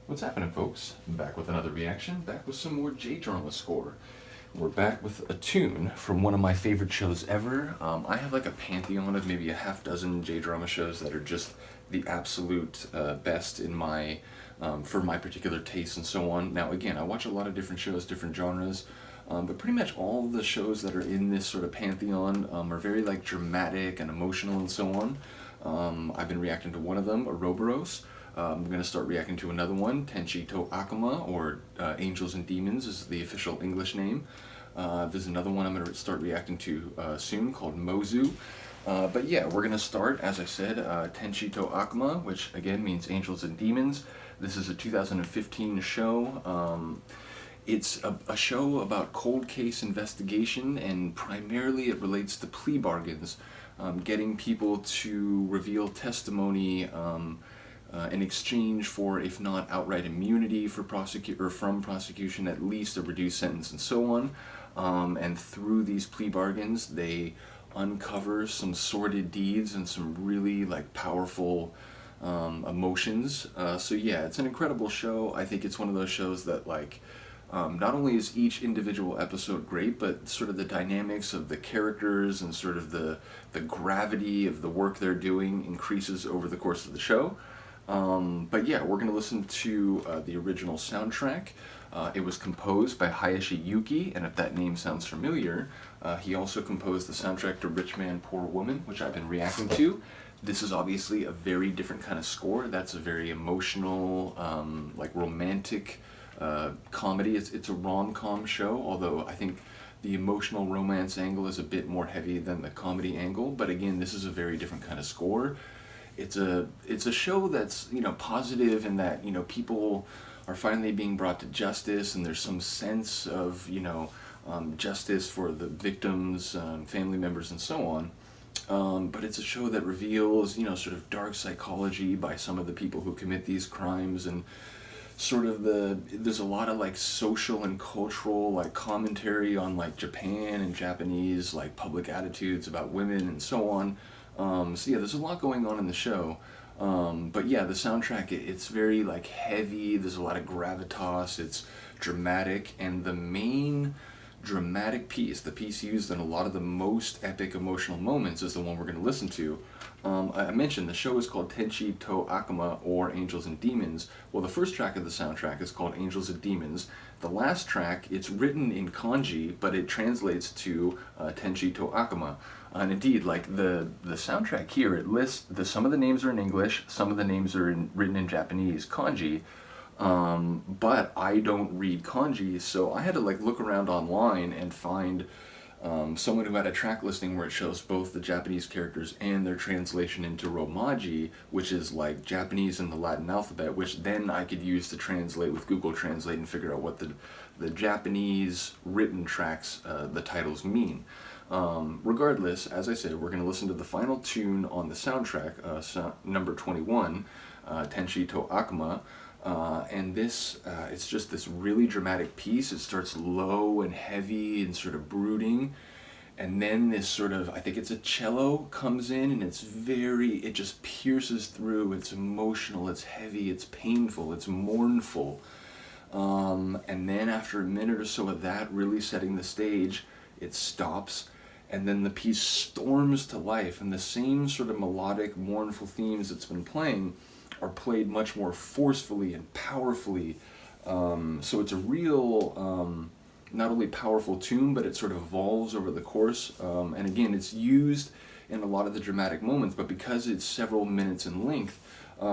What's happening, folks? Back with another reaction, back with some more J-drama score. We're back with a tune from one of my favorite shows ever. I have like a pantheon of maybe a half dozen J-drama shows that are just the absolute best in my for my particular taste and so on. Now, again, I watch a lot of different shows, different genres, but pretty much all the shows that are in this sort of pantheon are very like dramatic and emotional and so on. I've been reacting to one of them, Ouroboros. I'm going to start reacting to another one, Tenshi to Akuma, or Angels and Demons is the official English name. There's another one I'm going to start reacting to soon called Mozu. But yeah, we're going to start, as I said, Tenshi to Akuma, which again means Angels and Demons. This is a 2015 show. It's a show about cold case investigation, and primarily it relates to plea bargains, getting people to reveal testimony in exchange for, if not outright immunity for from prosecution, at least a reduced sentence and so on. And through these plea bargains, they uncover some sordid deeds and some really like powerful emotions. So yeah, it's an incredible show. I think it's one of those shows that like not only is each individual episode great, but sort of the dynamics of the characters and sort of the gravity of the work they're doing increases over the course of the show. But yeah, we're going to listen to the original soundtrack. It was composed by Hayashi Yuki, and if that name sounds familiar, he also composed the soundtrack to Rich Man, Poor Woman, which I've been reacting to. This is obviously a very different kind of score. That's a very emotional, like romantic comedy. It's a rom-com show, although I think the emotional romance angle is a bit more heavy than the comedy angle. But again, this is a very different kind of score. It's a show that's, you know, positive in that, you know, people are finally being brought to justice, and there's some sense of, you know, justice for the victims, family members, and so on. But it's a show that reveals, you know, sort of dark psychology by some of the people who commit these crimes, and sort of there's a lot of like social and cultural like commentary on like Japan and Japanese like public attitudes about women and so on. So yeah, there's a lot going on in the show. But yeah, the soundtrack, it's very like heavy, there's a lot of gravitas, it's dramatic, and the main dramatic piece, the piece used in a lot of the most epic emotional moments, is the one we're going to listen to. I mentioned the show is called Tenshi to Akuma, or Angels and Demons. Well, the first track of the soundtrack is called Angels and Demons. The last track, it's written in kanji, but it translates to Tenshi to Akuma. And indeed, like the soundtrack here, it lists some of the names are in English, some of the names are written in Japanese kanji. But I don't read kanji, so I had to like look around online and find someone who had a track listing where it shows both the Japanese characters and their translation into Romaji, which is like Japanese in the Latin alphabet, which then I could use to translate with Google Translate and figure out what the Japanese written tracks, the titles mean. Regardless, as I said, we're going to listen to the final tune on the soundtrack, number 21, Tenshi to Akuma. And this, it's just this really dramatic piece. It starts low and heavy and sort of brooding, and then this sort of, I think it's a cello, comes in, and it just pierces through. It's emotional, it's heavy, it's painful, it's mournful. And then after a minute or so of that really setting the stage, it stops, and then the piece storms to life, and the same sort of melodic, mournful themes it's been playing are played much more forcefully and powerfully. So it's a real, not only powerful tune, but it sort of evolves over the course. And again, it's used in a lot of the dramatic moments, but because it's several minutes in length, you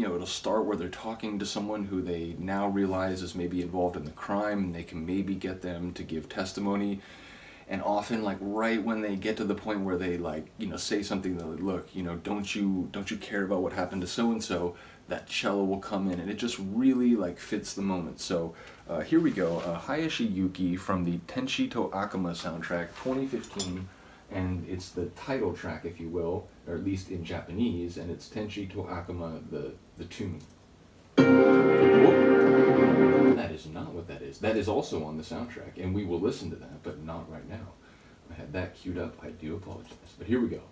know, it'll start where they're talking to someone who they now realize is maybe involved in the crime, and they can maybe get them to give testimony. And often, like right when they get to the point where they like, you know, say something that, look, you know, don't you care about what happened to so and so, that cello will come in, and it just really like fits the moment. So here we go, Hayashi Yuki from the Tenshi to Akuma soundtrack, 2015, and it's the title track, if you will, or at least in Japanese, and it's Tenshi to Akuma, the tune. Whoa. That is not what that is. That is also on the soundtrack, and we will listen to that, but not right now. I had that queued up. I do apologize. But here we go.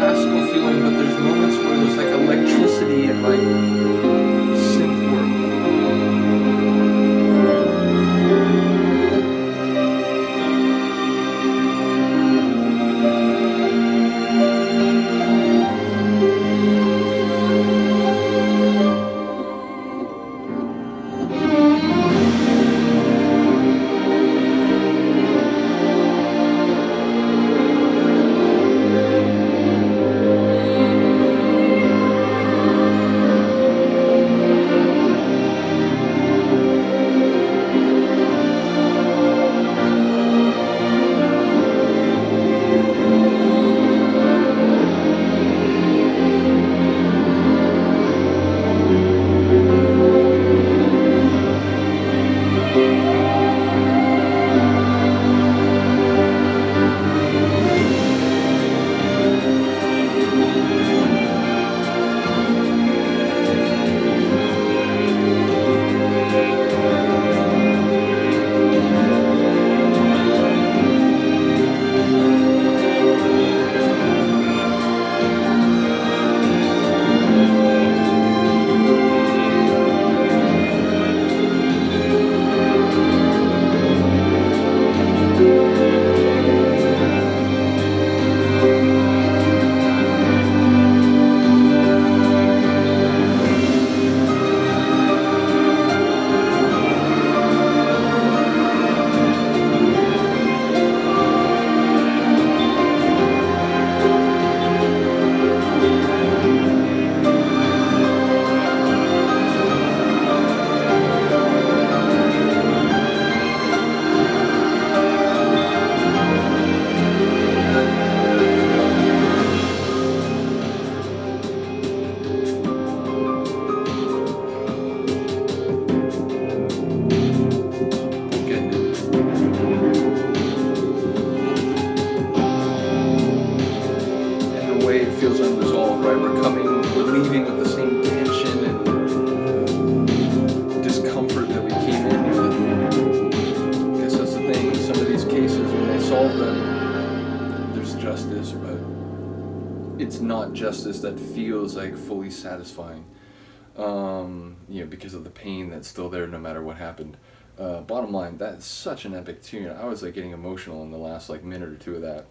classical feeling, but there's moments where there's like electricity and like synth work. It's not justice that feels like fully satisfying, because of the pain that's still there no matter what happened. Bottom line, that's such an epic tune. I was like getting emotional in the last like minute or two of that.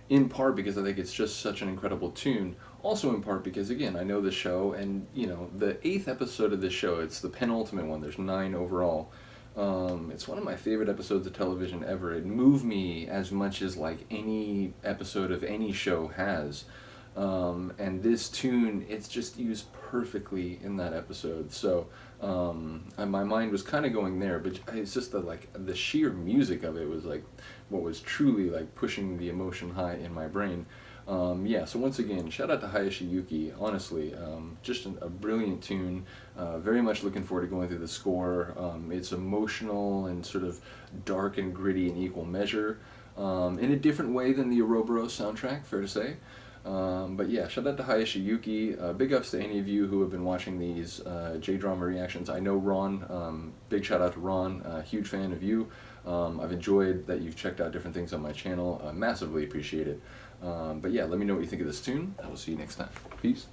In part because I think it's just such an incredible tune. Also in part because again, I know the show, and the 8th episode of this show, it's the penultimate one. There's 9 overall. It's one of my favorite episodes of television ever. It moved me as much as like any episode of any show has. And this tune, it's just used perfectly in that episode. So and my mind was kind of going there, but it's just the sheer music of it was like what was truly like pushing the emotion high in my brain. So once again, shout out to Hayashi Yuki. Honestly, just a brilliant tune. Very much looking forward to going through the score. It's emotional and sort of dark and gritty in equal measure, in a different way than the Ouroboros soundtrack, fair to say. But yeah, shout out to Hayashi Yuki. Big ups to any of you who have been watching these J-drama reactions. I know Ron, big shout out to Ron, huge fan of you. I've enjoyed that you've checked out different things on my channel. Massively appreciate it. But yeah, let me know what you think of this tune. I will see you next time. Peace.